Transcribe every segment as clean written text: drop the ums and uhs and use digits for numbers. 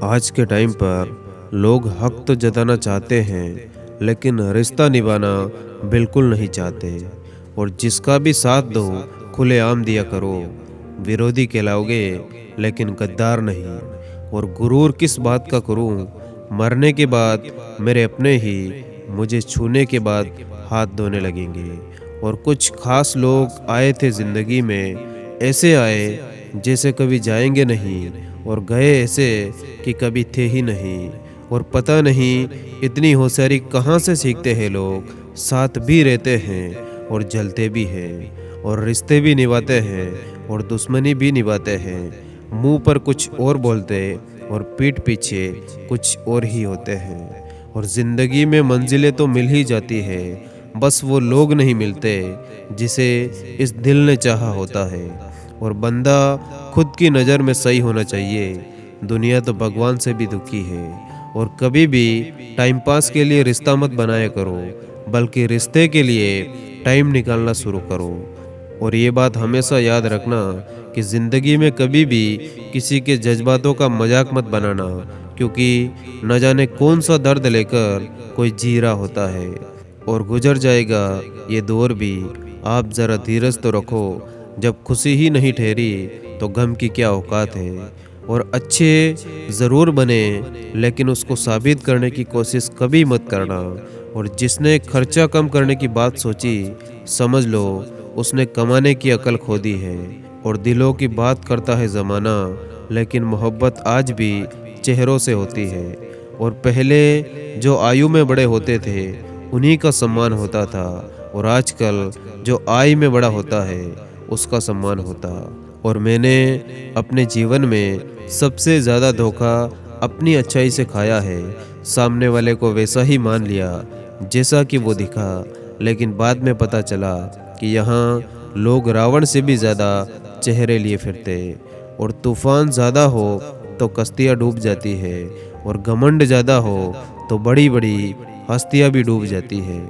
आज के टाइम पर लोग हक तो जताना चाहते हैं, लेकिन रिश्ता निभाना बिल्कुल नहीं चाहते। और जिसका भी साथ दो खुलेआम दिया करो। विरोधी कहलाओगे लेकिन गद्दार नहीं। और गुरूर किस बात का करूं, मरने के बाद मेरे अपने ही मुझे छूने के बाद हाथ धोने लगेंगे। और कुछ खास लोग आए थे ज़िंदगी में, ऐसे आए जैसे कभी जाएंगे नहीं, और गए ऐसे कि कभी थे ही नहीं। और पता नहीं इतनी होशियारी कहाँ से सीखते हैं लोग। साथ भी रहते हैं और जलते भी हैं, और रिश्ते भी निभाते हैं और दुश्मनी भी निभाते हैं। मुंह पर कुछ और बोलते और पीठ पीछे कुछ और ही होते हैं। और ज़िंदगी में मंजिलें तो मिल ही जाती है, बस वो लोग नहीं मिलते जिसे इस दिल ने चाहा होता है। और बंदा खुद की नज़र में सही होना चाहिए। दुनिया तो भगवान से भी दुखी है। और कभी भी टाइम पास के लिए रिश्ता मत बनाया करो, बल्कि रिश्ते के लिए टाइम निकालना शुरू करो। और ये बात हमेशा याद रखना कि ज़िंदगी में कभी भी किसी के जज्बातों का मजाक मत बनाना, क्योंकि न जाने कौन सा दर्द लेकर कोई जी रहा होता है। और गुजर जाएगा ये दौर भी, आप ज़रा धीरज तो रखो। जब खुशी ही नहीं ठहरी तो गम की क्या औकात है। और अच्छे ज़रूर बने, लेकिन उसको साबित करने की कोशिश कभी मत करना। और जिसने खर्चा कम करने की बात सोची, समझ लो उसने कमाने की अकल खो दी है। और दिलों की बात करता है ज़माना, लेकिन मोहब्बत आज भी चेहरों से होती है। और पहले जो आयु में बड़े होते थे उन्हीं का सम्मान होता था, और आजकल जो आय में बड़ा होता है उसका सम्मान होता। और मैंने अपने जीवन में सबसे ज़्यादा धोखा अपनी अच्छाई से खाया है। सामने वाले को वैसा ही मान लिया जैसा कि वो दिखा, लेकिन बाद में पता चला कि यहाँ लोग रावण से भी ज़्यादा चेहरे लिए फिरते। और तूफान ज़्यादा हो तो कश्तियाँ डूब जाती है, और घमंड ज़्यादा हो तो बड़ी बड़ी हस्तियाँ भी डूब जाती है।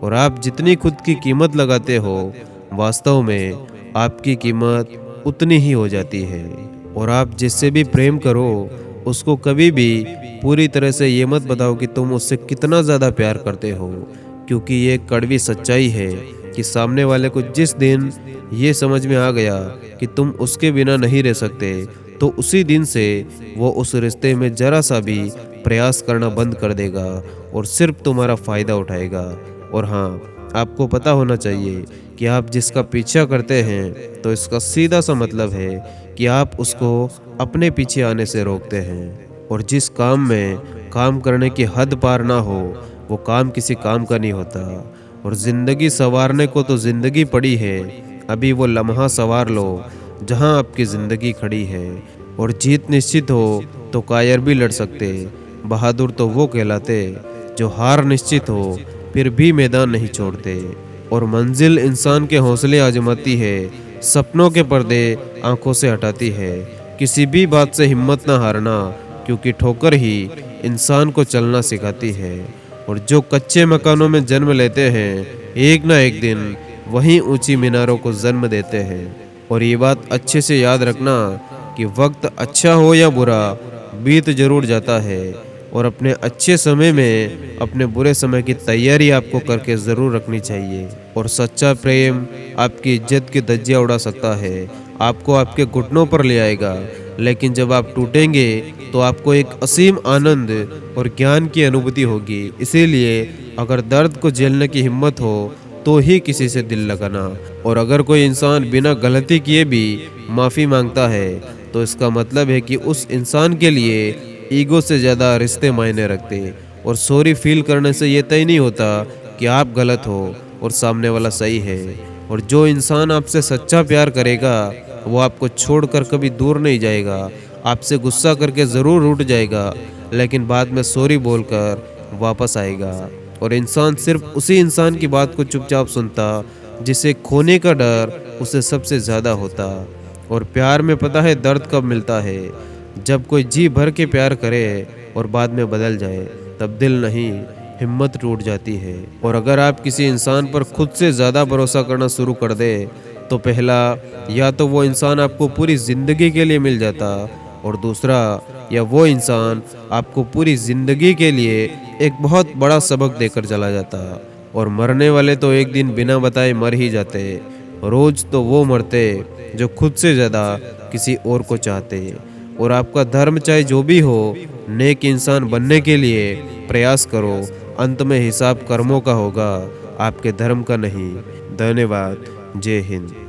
और आप जितनी खुद की कीमत लगाते हो, वास्तव में आपकी कीमत उतनी ही हो जाती है। और आप जिससे भी प्रेम करो, उसको कभी भी पूरी तरह से ये मत बताओ कि तुम उससे कितना ज़्यादा प्यार करते हो, क्योंकि ये कड़वी सच्चाई है कि सामने वाले को जिस दिन ये समझ में आ गया कि तुम उसके बिना नहीं रह सकते, तो उसी दिन से वो उस रिश्ते में ज़रा सा भी प्रयास करना बंद कर देगा और सिर्फ तुम्हारा फ़ायदा उठाएगा। और हाँ, आपको पता होना चाहिए कि आप जिसका पीछा करते हैं, तो इसका सीधा सा मतलब है कि आप उसको अपने पीछे आने से रोकते हैं। और जिस काम में काम करने की हद पार ना हो, वो काम किसी काम का नहीं होता। और ज़िंदगी संवारने को तो ज़िंदगी पड़ी है, अभी वो लम्हा संवार लो जहां आपकी ज़िंदगी खड़ी है। और जीत निश्चित हो तो कायर भी लड़ सकते। बहादुर तो वो कहलाते जो हार निश्चित हो फिर भी मैदान नहीं छोड़ते। और मंजिल इंसान के हौसले आजमाती है, सपनों के पर्दे आंखों से हटाती है। किसी भी बात से हिम्मत ना हारना, क्योंकि ठोकर ही इंसान को चलना सिखाती है। और जो कच्चे मकानों में जन्म लेते हैं, एक ना एक दिन वहीं ऊंची मीनारों को जन्म देते हैं। और ये बात अच्छे से याद रखना कि वक्त अच्छा हो या बुरा, बीत जरूर जाता है। और अपने अच्छे समय में अपने बुरे समय की तैयारी आपको करके ज़रूर रखनी चाहिए। और सच्चा प्रेम आपकी इज्जत की धज्जियाँ उड़ा सकता है, आपको आपके घुटनों पर ले आएगा, लेकिन जब आप टूटेंगे तो आपको एक असीम आनंद और ज्ञान की अनुभूति होगी। इसीलिए अगर दर्द को झेलने की हिम्मत हो तो ही किसी से दिल लगाना। और अगर कोई इंसान बिना गलती किए भी माफ़ी मांगता है, तो इसका मतलब है कि उस इंसान के लिए ईगो से ज़्यादा रिश्ते मायने रखते। और सॉरी फील करने से ये तय नहीं होता कि आप गलत हो और सामने वाला सही है। और जो इंसान आपसे सच्चा प्यार करेगा, वो आपको छोड़कर कभी दूर नहीं जाएगा। आपसे गुस्सा करके ज़रूर रूठ जाएगा, लेकिन बाद में सॉरी बोलकर वापस आएगा। और इंसान सिर्फ उसी इंसान की बात को चुपचाप सुनता जिसे खोने का डर उसे सबसे ज़्यादा होता। और प्यार में पता है दर्द कब मिलता है, जब कोई जी भर के प्यार करे और बाद में बदल जाए, तब दिल नहीं हिम्मत टूट जाती है। और अगर आप किसी इंसान पर खुद से ज़्यादा भरोसा करना शुरू कर दे, तो पहला, या तो वो इंसान आपको पूरी ज़िंदगी के लिए मिल जाता, और दूसरा, या वो इंसान आपको पूरी ज़िंदगी के लिए एक बहुत बड़ा सबक देकर चला जाता। और मरने वाले तो एक दिन बिना बताए मर ही जाते। रोज़ तो वो मरते जो खुद से ज़्यादा किसी और को चाहते। और आपका धर्म चाहे जो भी हो, नेक इंसान बनने के लिए प्रयास करो। अंत में हिसाब कर्मों का होगा, आपके धर्म का नहीं। धन्यवाद। जय हिंद।